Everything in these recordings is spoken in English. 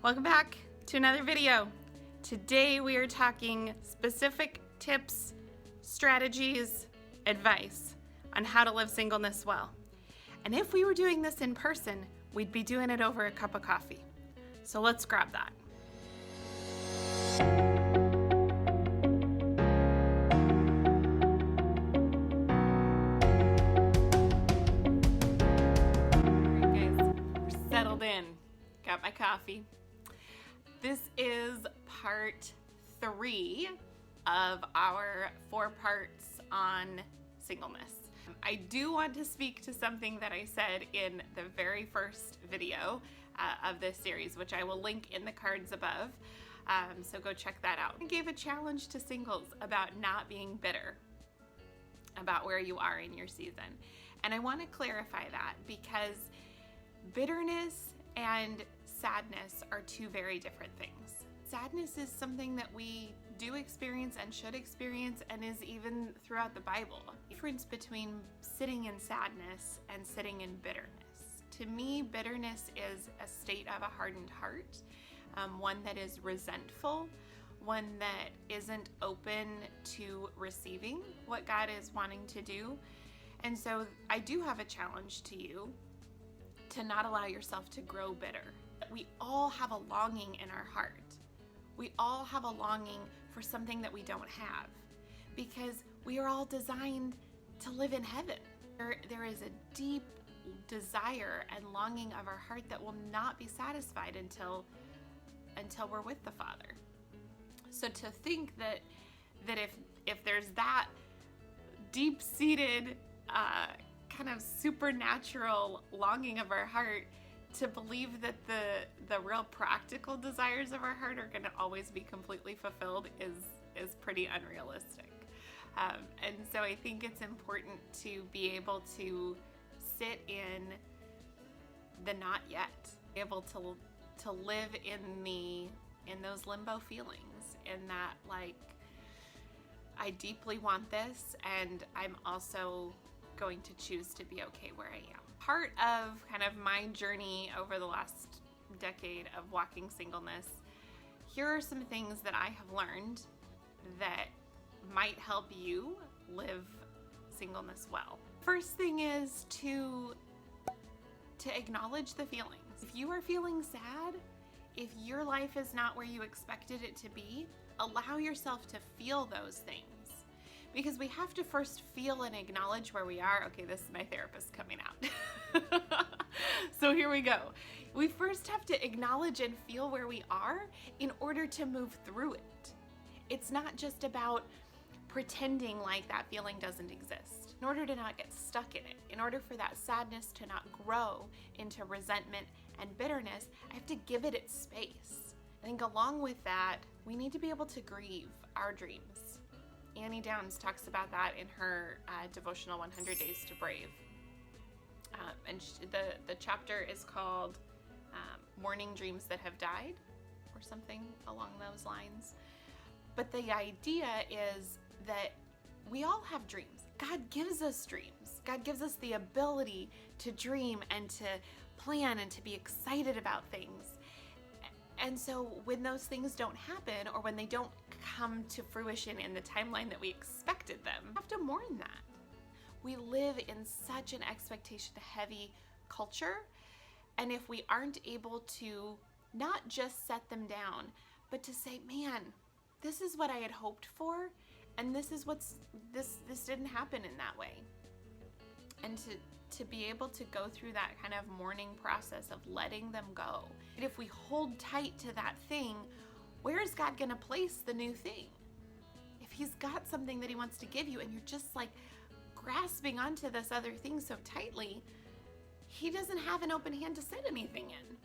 Welcome back to another video. Today we are talking specific tips, strategies, advice on how to live singleness well. And if we were doing this in person, we'd be doing it over a cup of coffee. So let's grab that. All right, guys, we're settled in. Got my coffee. This is part 3 of our 4 parts on singleness. I do want to speak to something that I said in the very first video of this series, which I will link in the cards above. So go check that out. I gave a challenge to singles about not being bitter about where you are in your season. And I want to clarify that because bitterness and sadness are 2 very different things. Sadness is something that we do experience and should experience and is even throughout the Bible. The difference between sitting in sadness and sitting in bitterness. To me, bitterness is a state of a hardened heart, one that is resentful, one that isn't open to receiving what God is wanting to do. And so I do have a challenge to you to not allow yourself to grow bitter. We all have a longing in our heart. We all have a longing for something that we don't have because we are all designed to live in heaven. There is a deep desire and longing of our heart that will not be satisfied until we're with the Father. So to think that if there's that deep-seated kind of supernatural longing of our heart, to believe that the real practical desires of our heart are going to always be completely fulfilled is pretty unrealistic. And so I think it's important to be able to sit in the not yet, be able to live in those limbo feelings, in that, like, I deeply want this and I'm also going to choose to be okay where I am. Part of kind of my journey over the last decade of walking singleness, here are some things that I have learned that might help you live singleness well. First thing is to acknowledge the feelings. If you are feeling sad, if your life is not where you expected it to be, allow yourself to feel those things. Because we have to first feel and acknowledge where we are. Okay, this is my therapist coming out. So here we go. We first have to acknowledge and feel where we are in order to move through it. It's not just about pretending like that feeling doesn't exist. In order to not get stuck in it, in order for that sadness to not grow into resentment and bitterness, I have to give it its space. I think along with that, we need to be able to grieve our dreams. Annie Downs talks about that in her devotional 100 Days to Brave. The chapter is called Mourning Dreams That Have Died, or something along those lines. But the idea is that we all have dreams. God gives us dreams. God gives us the ability to dream and to plan and to be excited about things. And so when those things don't happen, or when they don't come to fruition in the timeline that we expected them, we have to mourn that. We live in such an expectation-heavy culture, and if we aren't able to not just set them down, but to say, man, this is what I had hoped for, and this didn't happen in that way. And to be able to go through that kind of mourning process of letting them go. And if we hold tight to that thing, where is God going to place the new thing? If he's got something that he wants to give you and you're just like grasping onto this other thing so tightly, he doesn't have an open hand to set anything in.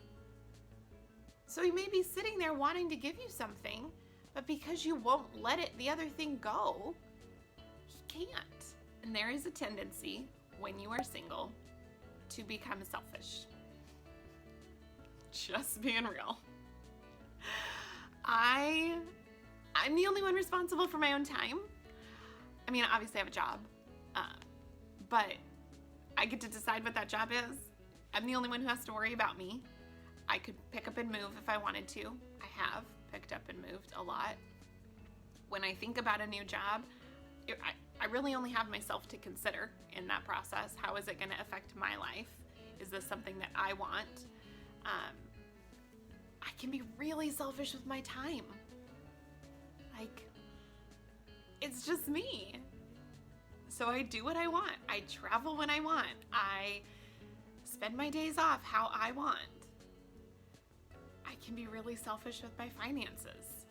So he may be sitting there wanting to give you something, but because you won't let the other thing go, he can't. And there is a tendency when you are single to become selfish. Just being real. I'm the only one responsible for my own time. I mean, obviously I have a job, but I get to decide what that job is. I'm the only one who has to worry about me. I could pick up and move if I wanted to. I have picked up and moved a lot. When I think about a new job, I really only have myself to consider in that process. How is it going to affect my life? Is this something that I want? I can be really selfish with my time. Like, it's just me. So I do what I want. I travel when I want. I spend my days off how I want. I can be really selfish with my finances.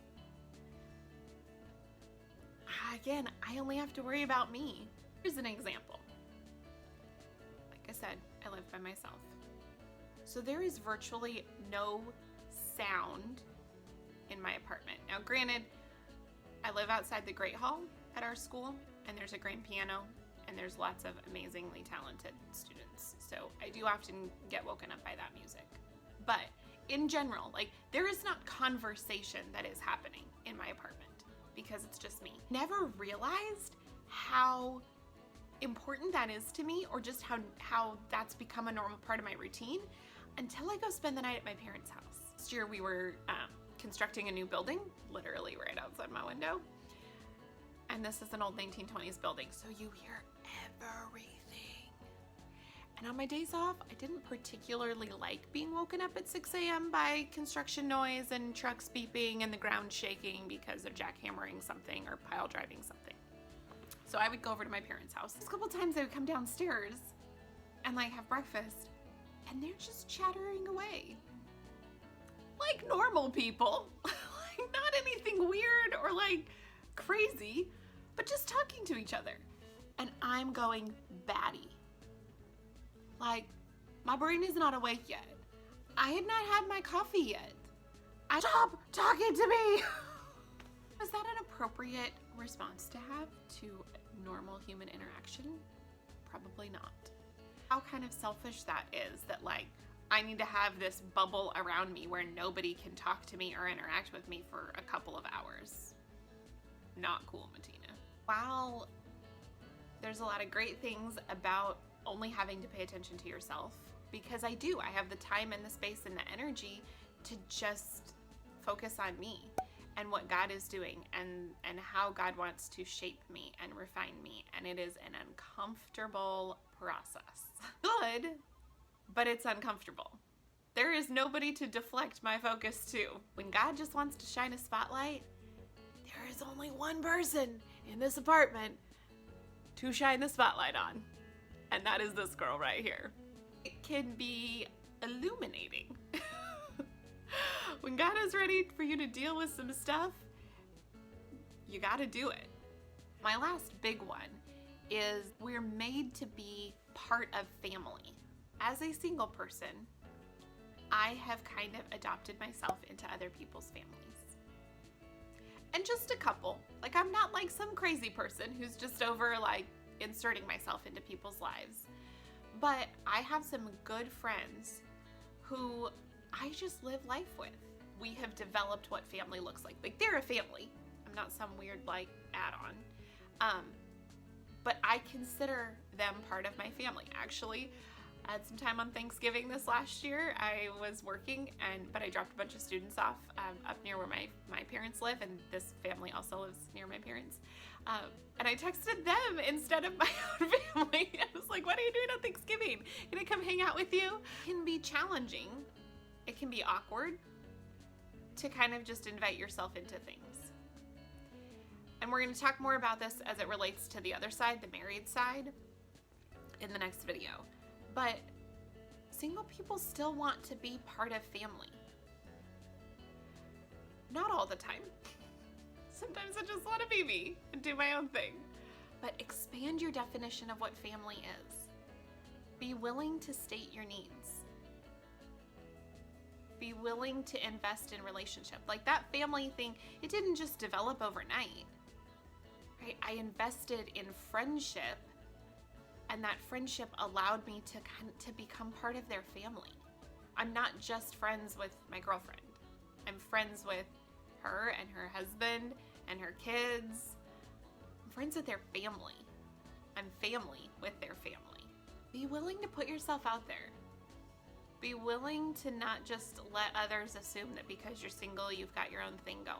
Again, I only have to worry about me. Here's an example. Like I said, I live by myself. So there is virtually no sound in my apartment. Now, granted, I live outside the Great Hall at our school, and there's a grand piano, and there's lots of amazingly talented students. So I do often get woken up by that music. But in general, like, there is not conversation that is happening in my apartment because it's just me. Never realized how important that is to me, or just how that's become a normal part of my routine until I go spend the night at my parents' house. Last year we were constructing a new building, literally right outside my window. And this is an old 1920s building, so you hear everything. And on my days off, I didn't particularly like being woken up at 6 a.m. by construction noise and trucks beeping and the ground shaking because they're jackhammering something or pile driving something. So I would go over to my parents' house. A couple times I would come downstairs and like have breakfast, and they're just chattering away. Like normal people. Like not anything weird or like crazy, but just talking to each other. And I'm going batty. Like, my brain is not awake yet. I had not had my coffee yet. Stop talking to me! Is that an appropriate response to have to normal human interaction? Probably not. How kind of selfish that is, that like, I need to have this bubble around me where nobody can talk to me or interact with me for a couple of hours. Not cool, Matina. While there's a lot of great things about only having to pay attention to yourself, because I have the time and the space and the energy to just focus on me and what God is doing and how God wants to shape me and refine me. And it is an uncomfortable process. Good, but it's uncomfortable. There is nobody to deflect my focus to. When God just wants to shine a spotlight, there is only one person in this apartment to shine the spotlight on. And that is this girl right here. It can be illuminating. When God is ready for you to deal with some stuff, you gotta do it. My last big one is we're made to be part of family. As a single person, I have kind of adopted myself into other people's families. And just a couple. Like, I'm not like some crazy person who's just over like inserting myself into people's lives. But I have some good friends who I just live life with. We have developed what family looks like. Like, they're a family. I'm not some weird like add-on. But I consider them part of my family. Actually, I had some time on Thanksgiving this last year. I was working, but I dropped a bunch of students off up near where my parents live, and this family also lives near my parents. And I texted them instead of my own family. I was like, what are you doing on Thanksgiving? Can I come hang out with you? It can be challenging. It can be awkward to kind of just invite yourself into things. And we're going to talk more about this as it relates to the other side, the married side, in the next video. But single people still want to be part of family. Not all the time. Sometimes I just want to be me and do my own thing. But expand your definition of what family is. Be willing to state your needs. Be willing to invest in relationship. Like that family thing, it didn't just develop overnight. Right? I invested in friendship, and that friendship allowed me to become part of their family. I'm not just friends with my girlfriend. I'm friends with her and her husband and her kids. I'm friends with their family. I'm family with their family. be willing to put yourself out there. Be willing to not just let others assume that because you're single, you've got your own thing going.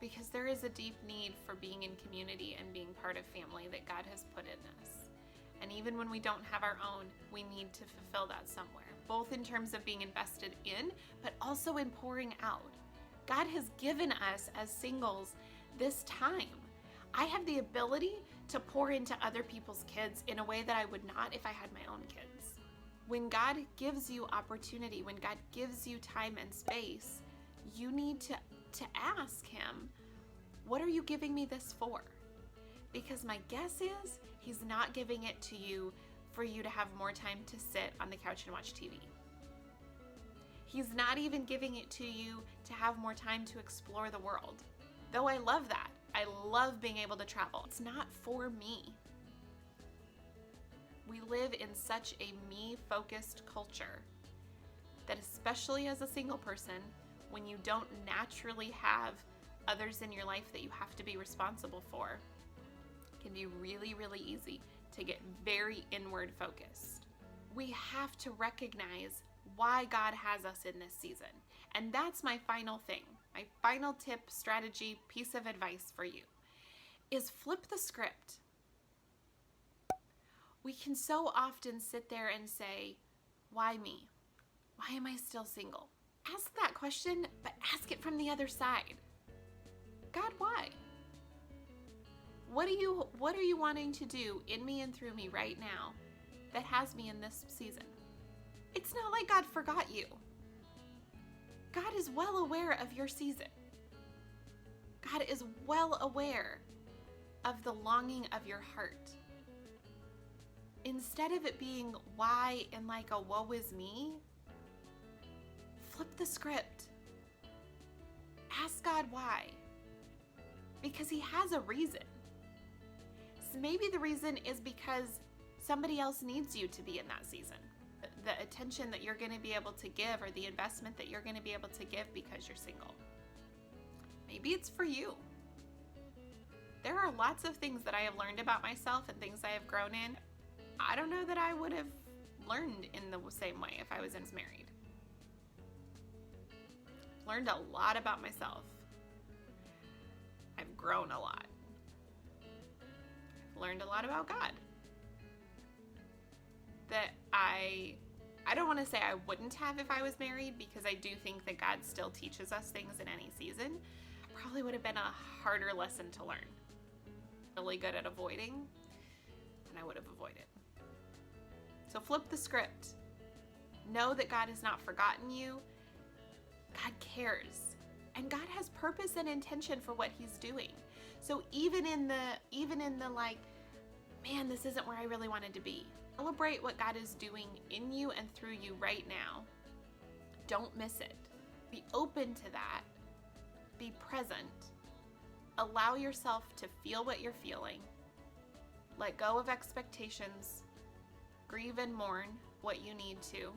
Because there is a deep need for being in community and being part of family that God has put in us. And even when we don't have our own, we need to fulfill that somewhere, both in terms of being invested in, but also in pouring out. God has given us as singles this time. I have the ability to pour into other people's kids in a way that I would not if I had my own kids. When God gives you opportunity, when God gives you time and space, you need to ask him, what are you giving me this for? Because my guess is he's not giving it to you for you to have more time to sit on the couch and watch TV. He's not even giving it to you to have more time to explore the world. Though I love that. I love being able to travel. It's not for me. We live in such a me-focused culture that, especially as a single person, when you don't naturally have others in your life that you have to be responsible for, it can be really, really easy to get very inward focused. We have to recognize why God has us in this season. And that's my final thing. My final tip, strategy, piece of advice for you is flip the script. We can so often sit there and say, why me? Why am I still single? Ask that question, but ask it from the other side. God, why? What are you wanting to do in me and through me right now that has me in this season? It's not like God forgot you. God is well aware of your season. God is well aware of the longing of your heart. Instead of it being why and like a woe is me, flip the script. Ask God why. Because he has a reason. So maybe the reason is because somebody else needs you to be in that season. The attention that you're going to be able to give, or the investment that you're going to be able to give because you're single. Maybe it's for you. There are lots of things that I have learned about myself and things I have grown in. I don't know that I would have learned in the same way if I was married. Learned a lot about myself. I've grown a lot. I've learned a lot about God. That I don't want to say I wouldn't have if I was married, because I do think that God still teaches us things in any season. It probably would have been a harder lesson to learn. Really good at avoiding, and I would have avoided. So flip the script. Know that God has not forgotten you. God cares. And God has purpose and intention for what he's doing. So even in the like, man, this isn't where I really wanted to be. Celebrate what God is doing in you and through you right now. Don't miss it. Be open to that. Be present. Allow yourself to feel what you're feeling. Let go of expectations. Grieve and mourn what you need to.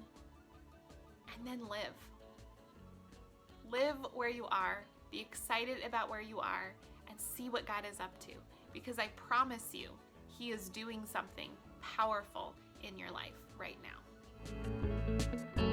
And then live. Live where you are. Be excited about where you are and see what God is up to. Because I promise you, he is doing something powerful in your life right now.